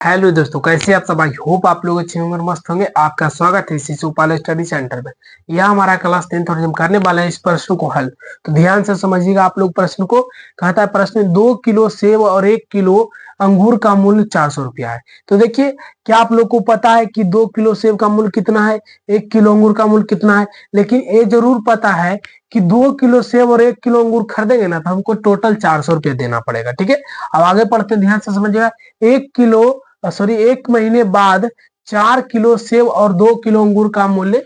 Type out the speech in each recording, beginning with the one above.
Hello दोस्तों, कैसे आप सब? आई होप आप लोग अच्छे होंगे और मस्त होंगे। आपका स्वागत है शिशुपाल स्टडी सेंटर में। यह हमारा क्लास 10th और हम करने वाले हैं इस प्रश्न को हल। तो ध्यान से समझिएगा आप लोग प्रश्न को। कहता है प्रश्न 2 किलो सेब और 1 किलो अंगूर का मूल्य 400 रुपया है। तो देखिए, क्या आप लोग को पता है कि 2 किलो सेब का मूल्य कितना है, 1 किलो अंगूर का मूल्य कितना है? लेकिन ये जरूर पता है कि 2 किलो सेब और 1 किलो अंगूर खरीदेंगे ना तो हमको टोटल 400 रुपया देना पड़ेगा। ठीक है, अब आगे पढ़ते हैं, ध्यान से समझिएगा। 1 महीने बाद 4 किलो सेब और 2 किलो अंगूर का मूल्य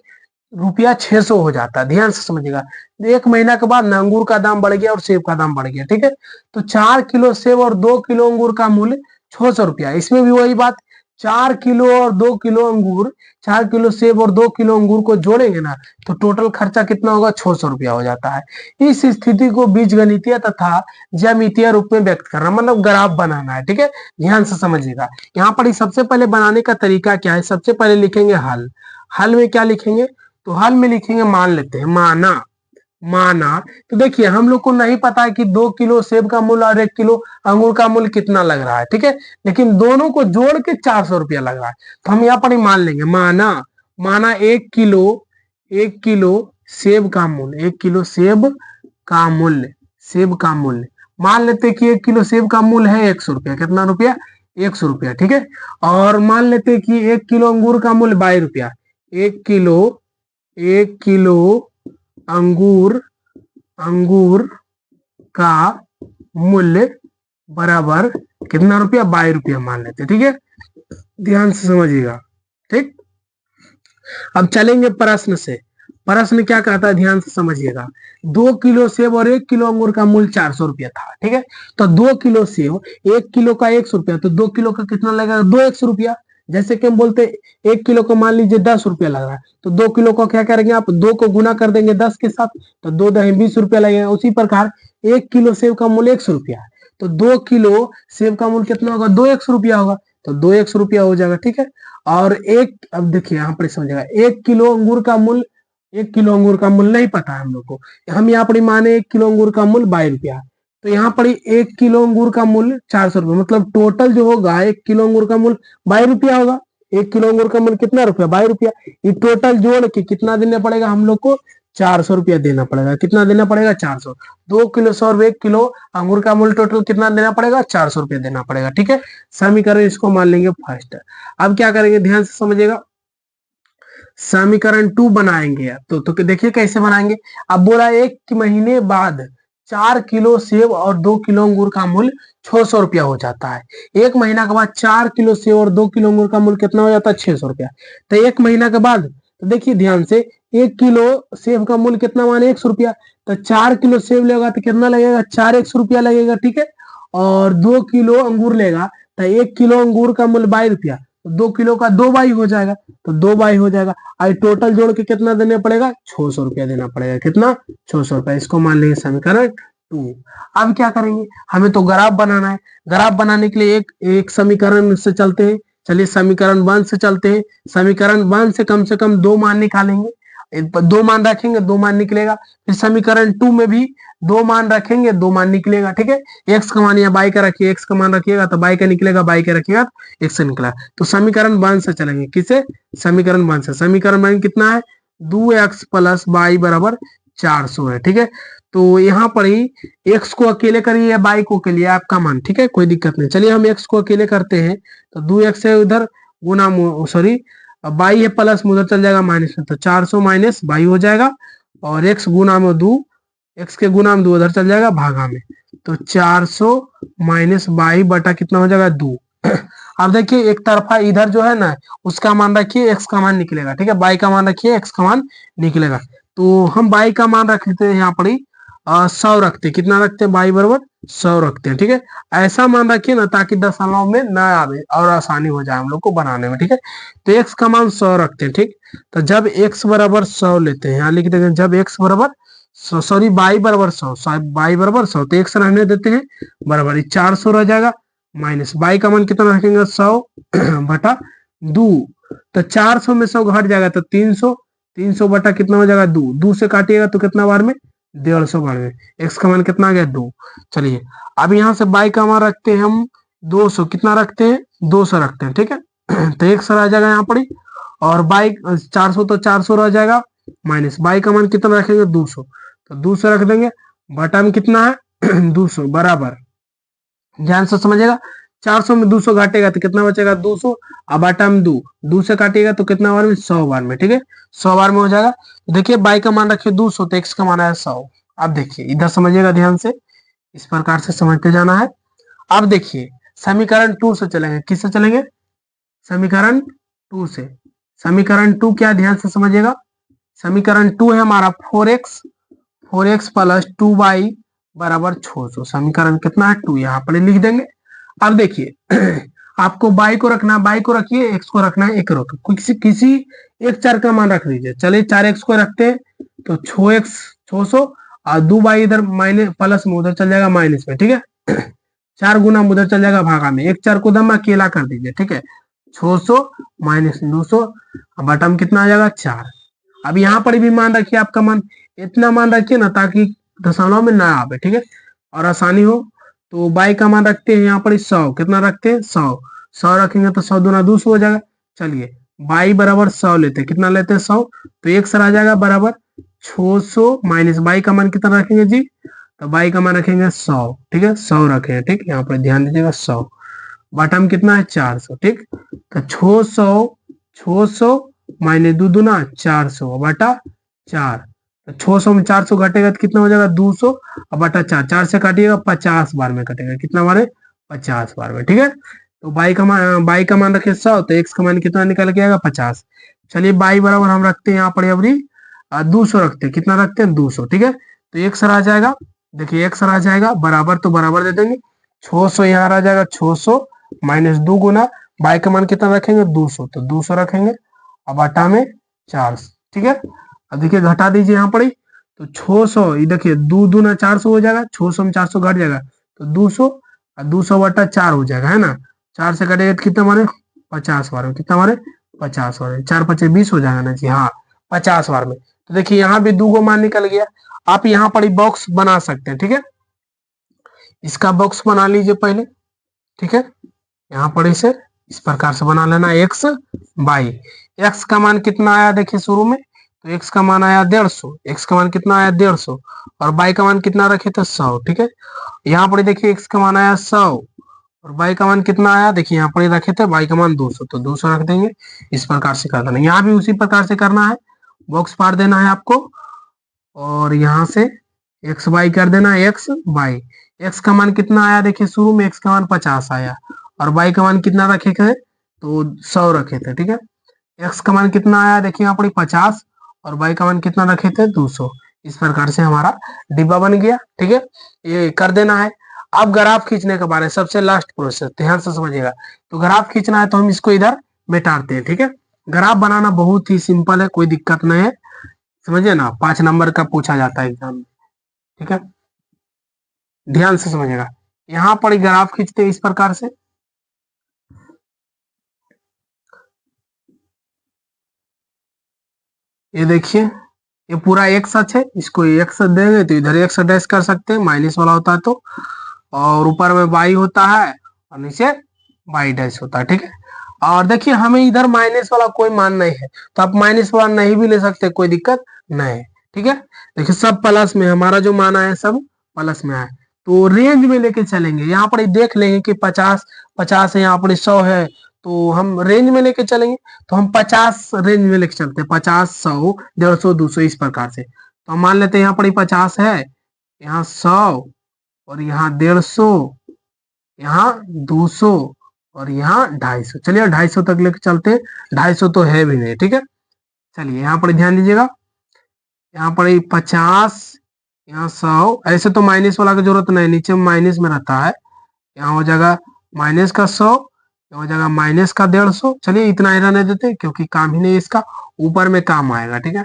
रुपया 600 हो जाता है। ध्यान से समझिएगा, 1 महीना के बाद ना अंगूर का दाम बढ़ गया और सेब का दाम बढ़ गया। ठीक है, तो 4 किलो सेब और 2 किलो अंगूर का मूल्य 600 रुपया। इसमें भी वही बात, 4 किलो और 2 किलो अंगूर, 4 किलो सेब और 2 किलो अंगूर को जोड़ेंगे ना तो टोटल खर्चा कितना होगा? 600 रुपया हो जाता है। इस स्थिति को बीजगणितीय तथा ज्यामितीय रूप में व्यक्त करना, मतलब ग्राफ बनाना है। ठीक है, ध्यान से समझिएगा। यहाँ पर सबसे पहले बनाने का तरीका क्या है? सबसे पहले लिखेंगे हल। हल में क्या लिखेंगे? तो हल में लिखेंगे, मान लेते हैं, माना। माना तो देखिए, हम लोग को नहीं पता है कि 2 किलो सेब का मूल्य और 1 किलो अंगूर का मूल्य कितना लग रहा है। ठीक है, लेकिन दोनों को जोड़ के 400 रुपया लग रहा है। तो हम यहाँ पर ही मान लेंगे, माना। माना 1 किलो सेब का मूल्य, 1 किलो सेब का मूल्य मान लेते हैं कि 1 किलो सेब का मूल्य है 100 रुपया। कितना रुपया? 100 रुपया। ठीक है, और मान लेते हैं कि 1 किलो अंगूर का मूल्य 22 रुपया। 1 किलो अंगूर अंगूर का मूल्य बराबर कितना रुपया? 22 रुपया मान लेते हैं। ठीक है, ध्यान से समझिएगा। ठीक, अब चलेंगे प्रश्न से। प्रश्न क्या कहता है, ध्यान से समझिएगा। 2 किलो सेब और 1 किलो अंगूर का मूल्य 400 रुपया था। ठीक है, तो 2 किलो सेब, 1 किलो का 100 रुपया, तो 2 किलो का कितना लगेगा? 2 रुपया। जैसे कि हम बोलते 1 किलो को मान लीजिए 10 रुपया लग रहा है, तो 2 किलो का क्या करेंगे आप? 2 को गुना कर देंगे 10 के साथ, तो 2 दही 20 रुपया लगेगा। उसी प्रकार 1 किलो सेब का मूल्य 100 रुपया है, तो 2 किलो सेब का मूल्य कितना होगा? 2 रुपया होगा, तो 2 रुपया हो जाएगा। ठीक है, और अब देखिए यहाँ पर समझिएगा, 1 किलो अंगूर का मूल्य नहीं पता है हम लोग को। हम यहाँ पर माने 1 किलो अंगूर का मूल्य 22 रुपया, तो यहाँ पर 1 किलो अंगूर का मूल्य 400 रुपया, मतलब टोटल जो होगा 1 किलो अंगूर का मूल्य 22 रुपया होगा। 1 किलो अंगूर का मूल्य कितना रुपया? 22 रुपया। ये टोटल जोड़ के कितना देना पड़ेगा हम लोग को? 400 रुपया देना पड़ेगा। कितना देना पड़ेगा? 400। 2 किलो सौ और 1 किलो अंगूर का मूल्य टोटल कितना देना पड़ेगा? 400 रुपया देना पड़ेगा। ठीक है, समीकरण इसको मान लेंगे फर्स्ट। अब क्या करेंगे, ध्यान से समझिएगा। समीकरण 2 बनाएंगे। तो देखिए कैसे बनाएंगे। अब बोला 1 महीने बाद 4 किलो सेब और 2 किलो अंगूर का मूल्य 600 रुपया हो जाता है। 1 महीना के बाद 4 किलो सेब और 2 किलो अंगूर का मूल्य कितना हो जाता है? 600 रुपया। तो 1 महीना के बाद, तो देखिए ध्यान से, 1 किलो सेब का मूल्य कितना माने? 100 रुपया। तो 4 किलो सेब लेगा तो कितना लगेगा? 100 रुपया लगेगा। ठीक है, और 2 किलो अंगूर लेगा तो 1 किलो अंगूर का मूल्य 22 रुपया, तो 2 किलो का 2 बाई हो जाएगा, तो 2 बाई हो जाएगा। आई टोटल जोड़ के कितना देना पड़ेगा? 600 रुपया देना पड़ेगा। कितना? 600 रुपया। इसको मान लेंगे समीकरण 2। अब क्या करेंगे, हमें तो ग्राफ बनाना है। ग्राफ बनाने के लिए एक समीकरण से चलते हैं। चलिए समीकरण 1 से चलते हैं। समीकरण 1 से कम 2 मान निकालेंगे। 2 मान रखेंगे, 2 मान निकलेगा। फिर समीकरण 2 में भी 2 मान रखेंगे, 2 मान निकलेगा। ठीक है, एक्स का मान या बाई का रखिए, एक्स का मान रखिएगा तो बाई का निकलेगा, बाई का रखिएगा तो एक्स निकला। तो समीकरण 1 से चलेंगे। किसे? समीकरण 1 से। समीकरण 1 कितना है? 2x प्लस बाई बराबर 400 है। ठीक है, तो यहाँ पर ही एक्स को अकेले करिए या बाई को अकेले, आपका मान। ठीक है, कोई दिक्कत नहीं। चलिए हम एक्स को अकेले करते हैं, तो 2x है उधर गुना, सॉरी बाई है प्लस में, उधर चल जाएगा माइनस में, तो 400 माइनस बाई हो जाएगा, और एक्स गुना में 2, एक्स के गुना में 2 उधर चल जाएगा भागा में, तो 400 माइनस बाई बटा कितना हो जाएगा? 2। अब देखिए एक तरफा इधर जो है ना, उसका मान रखिए, एक्स का मान निकलेगा। ठीक है, बाई का मान रखिए, एक्स का मान निकलेगा। तो हम बाई का मान रख लेते हैं यहाँ पर ही 100 रखते हैं। कितना रखते हैं? बाई बराबर 100 रखते हैं। ठीक है, ऐसा मान रखिए ना ताकि दशमलव में ना आवे और आसानी हो जाए हम लोग को बनाने में। ठीक है, तो एक्स का मान 100 रखते हैं। ठीक, तो जब एक्स बराबर 100 लेते हैं, यहाँ लिख देते हैं, जब एक्स बराबर सॉरी बाई बराबर 100, बाई बराबर 100, तो एक्स रहने देते हैं बराबर 400 रह जाएगा, माइनस बाई का मान कितना रखेंगे? 100 बटा 2, तो 400 में 100 घट जाएगा तो 300, 300 बटा कितना हो जाएगा? 2, 2 से काटिएगा तो कितना बार में? 150 बार में। एक्स का मान कितना आ गया? 2। चलिए अब यहाँ से बाई का मान रखते हैं हम 200 कितना रखते हैं, 200 रखते हैं, ठीक है। तो 100 आ जाएगा यहाँ पर ही, और बाई 400 तो 400 रह जाएगा, माइनस बाई का मान कितना रखेंगे, 200, तो 200 रख देंगे, बटा में कितना है 200 बराबर, ध्यान से समझिएगा, 400 में 200 घटेगा तो कितना बचेगा 200, अब बटा में 2 से काटिएगा तो कितना बार में, 100 बार में, ठीक है, 100 बार में हो जाएगा। तो देखिए बाई का मान रखिए 200, तो एक्स का मान है 100। अब देखिए इधर समझिएगा ध्यान से, इस प्रकार से समझते जाना है। अब देखिए समीकरण 2 से चलेंगे, किससे चलेंगे, समीकरण 2 से। समीकरण 2 क्या, ध्यान से समझिएगा, समीकरण 2 है हमारा 4x प्लस 2y बराबर 600। समीकरण कितना है 2, यहाँ पर लिख देंगे। अब देखिए आपको बाई को रखना है, बाई को रखिए, एक्स को रखना है, एक रखो, किसी एक चर का मान रख लीजिए। चलिए 4x को रखते हैं, तो 6x 600, और 2y इधर माइनस प्लस में उधर चल जाएगा माइनस में, ठीक है। 4 गुना उधर चल जाएगा भागा में, एक चर को दम अकेला कर दीजिए, ठीक है, 600 माइनस 200, बटा में कितना आ जाएगा 4। अब यहाँ पर भी मान रखिए, आपका मान इतना मान रखिए ना, ताकि दशमलव में ना आवे, ठीक है, और आसानी हो। तो बाई का मान रखते हैं यहाँ पर 100, कितना रखते हैं 100 रखेंगे तो 100 दूना 200 हो जाएगा। चलिए बाई बराबर 100 लेते हैं, कितना लेते हैं 100, तो एक सर आ जाएगा बराबर 600 माइनस बाई का मान कितना रखेंगे जी, तो बाई का मान रखेंगे 100, ठीक है, 100 रखेंगे, ठीक, यहाँ पर ध्यान दीजिएगा 100, बटा में कितना है 400, ठीक, तो 600 माइनस 2 दूना 400 बटा 4, तो 600 में 400 घटेगा तो कितना हो जाएगा 200, और बटा 4, 4 से काटिएगा 50 बार में कटेगा, कितना बार है 50 बार में, ठीक है। तो बाई का मान रखे 100, तो एक्स का मान कितना निकल के आएगा 50। चलिए बाई बराबर हम रखते हैं यहाँ पर अवरी 200 रखते हैं, कितना रखते हैं 200, ठीक है, तो एक सर आ जाएगा, देखिए एक सर आ जाएगा बराबर, तो बराबर दे देंगे, 600 यहाँ आ जाएगा 600 माइनस 2 गुना बाई का मान कितना रखेंगे 200, तो 200 रखेंगे, अब आटा में 4, ठीक है। अब देखिए घटा दीजिए यहाँ पर ही, तो 600 ये देखिए 2 दूना 400 हो जाएगा, 600 में 400 घट जाएगा तो 200, और 200 बटा 4 हो जाएगा, है ना, 4 से कटेगा तो कितना मारे 50 बार में, कितना मारे 50 बार में, 4 पचे 20 हो जाएगा ना जी, हाँ 50 बार में। तो देखिए यहाँ भी 2 मान निकल गया। आप यहाँ पर बॉक्स बना सकते हैं, ठीक है, इसका बॉक्स बना लीजिए पहले, ठीक है, यहाँ पर इसे इस प्रकार से बना लेना, एक्स बाई, एक्स का मान कितना आया देखिए शुरू में, तो एक्स का मान आया 150, एक्स का मान कितना आया 150, और बाई का मान कितना रखे थे 100, ठीक है, यहाँ पर देखिए एक्स का मान आया 100, और बाई का मान कितना आया, देखिए यहाँ पर रखे थे बाई का मान 200, तो 200 रख देंगे, इस प्रकार से कर देना। यहाँ भी उसी प्रकार से करना है, बॉक्स पार देना है आपको, और यहाँ से एक्स बाई कर देना, एक्स बाई, एक्स का मान कितना आया देखिए शुरू में, एक्स का मान 50 आया, और बाई का मान कितना रखे थे, तो 100 रखे थे, ठीक है, एक्स का मान कितना आया देखिए यहाँ पर 50, और बाई का मान कितना रखे थे 200, इस प्रकार से हमारा डिब्बा बन गया, ठीक है, ये कर देना है। अब ग्राफ खींचने के बारे में सबसे लास्ट प्रोसेस ध्यान से समझिएगा, तो ग्राफ खींचना है तो हम इसको इधर बैठाते हैं, ठीक है, ग्राफ बनाना बहुत ही सिंपल है, कोई दिक्कत नहीं है, समझिए ना, 5 नंबर का पूछा जाता है एग्जाम में, ठीक है, ध्यान से समझिएगा। यहाँ पर ग्राफ खींचते हैं इस प्रकार से, ये देखिए ये पूरा एक सच है, इसको एक सच देंगे तो इधर एक सच डैश कर सकते हैं, माइनस वाला होता है तो, और ऊपर में बाई होता है और नीचे बाई डैश होता है, ठीक है। और देखिए हमें इधर माइनस वाला कोई मान नहीं है, तो आप माइनस वाला नहीं भी ले सकते, कोई दिक्कत नहीं है, ठीक है। देखिए सब प्लस में, हमारा जो माना है सब प्लस में है, तो रेंज में लेके चलेंगे, यहाँ पर देख लेंगे कि 50 है, यहाँ पर 100 है, तो हम रेंज में लेके चलेंगे, तो हम 50 रेंज में लेके चलते हैं, 50 100 150 200 इस प्रकार से। तो हम मान लेते हैं यहाँ पर 50 है, यहाँ 100, और यहाँ 150, यहाँ 200, और यहाँ 250, चलिए 250 तक लेके चलते हैं, 250 तो है भी नहीं, ठीक है। चलिए यहाँ पर ध्यान दीजिएगा, यहाँ पर 50, यहाँ 100, ऐसे तो माइनस वाला की जरूरत नहीं, नीचे माइनस में रहता है, यहाँ हो जाएगा माइनस का 100, हो जाएगा माइनस का 150, चलिए इतना ही रहने देते क्योंकि काम ही नहीं इसका, ऊपर में काम आएगा, ठीक है।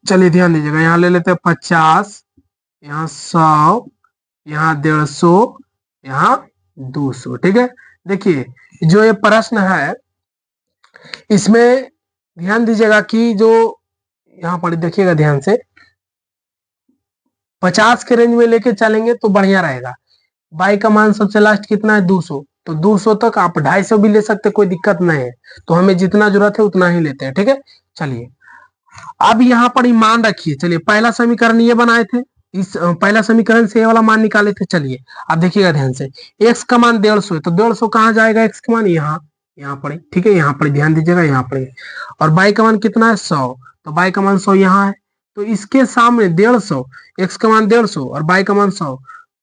चलिए ध्यान दीजिएगा, यहाँ ले लेते हैं 50, यहाँ 100, यहाँ 150, यहाँ 200, ठीक है। देखिए जो ये प्रश्न है इसमें ध्यान दीजिएगा कि जो यहाँ पर देखिएगा ध्यान से, 50 के रेंज में लेके चलेंगे तो बढ़िया रहेगा, बाई का मान सबसे लास्ट कितना है 200, तो 200 तक आप 250 भी ले सकते, कोई दिक्कत नहीं है। तो हमें जितना जरूरत है उतना ही लेते हैं, ठीक है। चलिए अब यहाँ पर मान रखिए। चलिए पहला समीकरण ये बनाए थे, इस पहला समीकरण से ये वाला मान निकाले थे। चलिए अब देखिएगा ध्यान से, x का मान 150 है, तो 150 कहाँ जाएगा, x का मान यहाँ, यहाँ पर, ठीक है, यहाँ पर ध्यान दीजिएगा, यहाँ पर। और y का मान कितना है 100, तो y का मान 100 यहाँ है। तो इसके सामने 150, x का मान 150 और y का मान 100,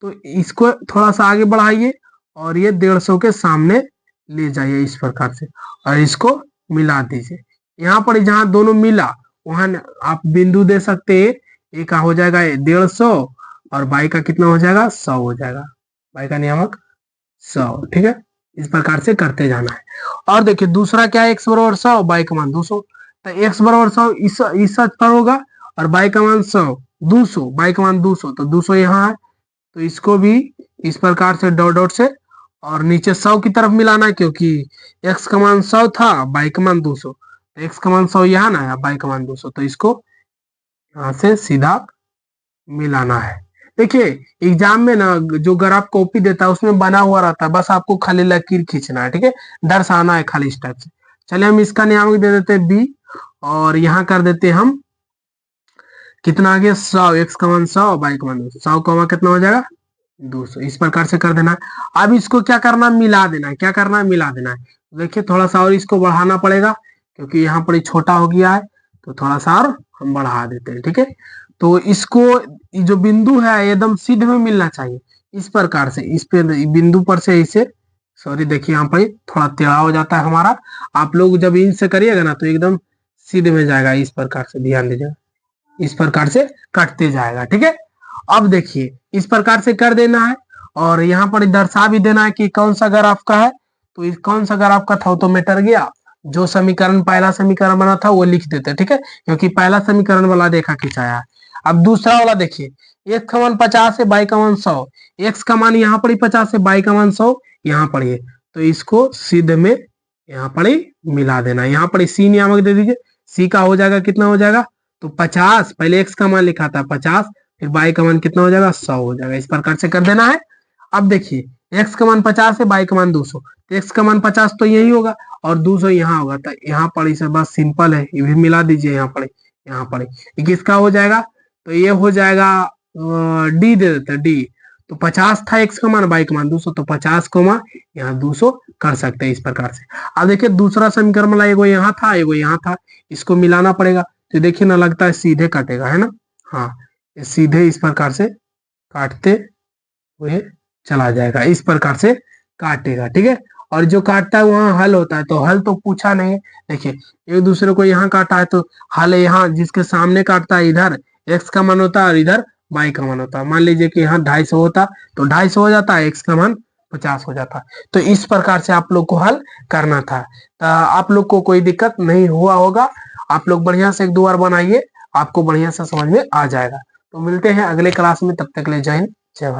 तो इसको थोड़ा सा आगे बढ़ाइए और ये 150 के सामने ले जाइए इस प्रकार से, और इसको मिला दीजिए। यहाँ पर जहां दोनों मिला वहां आप बिंदु दे सकते हैं। ए का हो जाएगा 150 और बाई का कितना हो जाएगा 100 हो जाएगा, बाई का नियामक 100, ठीक है। इस प्रकार से करते जाना है। और देखिए दूसरा क्या है, x बराबर 100, बाई का मान 200, तो x बराबर 100 इस पर होगा और बाई का मान 100, 200, बाई का मान 200, तो 200 यहाँ है, तो इसको भी इस प्रकार से डॉट डॉट से और नीचे 100 की तरफ मिलाना है, क्योंकि x का मान 100 था, बाई का मान 200, x का मान 100 यहाँ ना है, बाई का मान 200, तो इसको यहाँ से सीधा मिलाना है। देखिए एग्जाम में ना जो ग्राफ कॉपी देता है उसमें बना हुआ रहता है, बस आपको खाली लकीर खींचना है, ठीक है, दर्शाना है खाली इस टाइप से। चलिए हम इसका नियामक दे देते हैं b, और यहाँ कर देते हैं हम कितना आ गया 100, x का मान 100, बाई का मान 200, 100 का कितना हो जाएगा 200, इस प्रकार से कर देना है। अब इसको क्या करना है, मिला देना है। क्या करना है, मिला देना है। देखिए थोड़ा सा और इसको बढ़ाना पड़ेगा, क्योंकि यहाँ पर छोटा हो गया है, तो थोड़ा सा और हम बढ़ा देते हैं, ठीक है। तो इसको जो बिंदु है एकदम सीधे में मिलना चाहिए, इस प्रकार से, इस पे बिंदु पर से इसे, सॉरी देखिए यहाँ पर थोड़ा टेढ़ा हो जाता है हमारा। आप लोग जब इनसे करिएगा ना तो एकदम सीधे में जाएगा, इस प्रकार से ध्यान दीजिएगा, इस प्रकार से कटते जाएगा, ठीक है। अब देखिए इस प्रकार से कर देना है, और यहाँ पर दर्शा भी देना है कि कौन सा ग्राफ का है। तो कौन सा ग्राफ का था तो मिटर गया, जो समीकरण पहला समीकरण बना था वो लिख देते, ठीक है, क्योंकि पहला समीकरण वाला देखा खिंचाया है। अब दूसरा वाला देखिए, x का मान 50 है, बाई का मान 100, x का मान यहाँ पर ही 50 है, बाई का मान 100 यहाँ पर ही, तो इसको सीधे में यहाँ पर ही मिला देना। यहाँ पर सी नियामक दे दीजिए, सी का हो जाएगा कितना हो जाएगा, तो 50, पहले x का मान लिखा था 50, फिर बाई का मान कितना हो जाएगा 100 हो जाएगा, इस प्रकार से कर देना है। अब देखिए x का मान 50 है, बाई का मान 200, तो x का मान 50 तो यही होगा और 200 यहाँ होगा, तो यहाँ पर इसे बस सिंपल है, ये भी मिला दीजिए यहाँ पर, यहाँ पर ये किसका हो जाएगा, तो ये हो जाएगा डी दे देते हैं, डी। तो 50 था x का मान, बाई का मान 200, तो 50 को मान यहाँ 200 कर सकते हैं इस प्रकार से। अब देखिए दूसरा समीकरण वाला एगो यहाँ था, एगो यहाँ था, इसको मिलाना पड़ेगा। तो देखिए ना लगता है सीधे कटेगा, है ना, हाँ सीधे इस प्रकार से काटते हुए चला जाएगा, इस प्रकार से काटेगा, ठीक है। और जो काटता है वहां हल होता है, तो हल तो पूछा नहीं है। देखिए एक दूसरे को यहाँ काटा है, तो हल यहाँ जिसके सामने काटता है इधर x का मान होता है और इधर y का मान होता है। मान लीजिए कि यहाँ 250 होता तो 250 हो जाता है, x का मान 50 हो जाता। तो इस प्रकार से आप लोग को हल करना था, तो आप लोग को कोई दिक्कत नहीं हुआ होगा। आप लोग बढ़िया से एक दो बार बनाइए, आपको बढ़िया से समझ में आ जाएगा। तो मिलते हैं अगले क्लास में, तब तक ले जय हिंद जय भारत।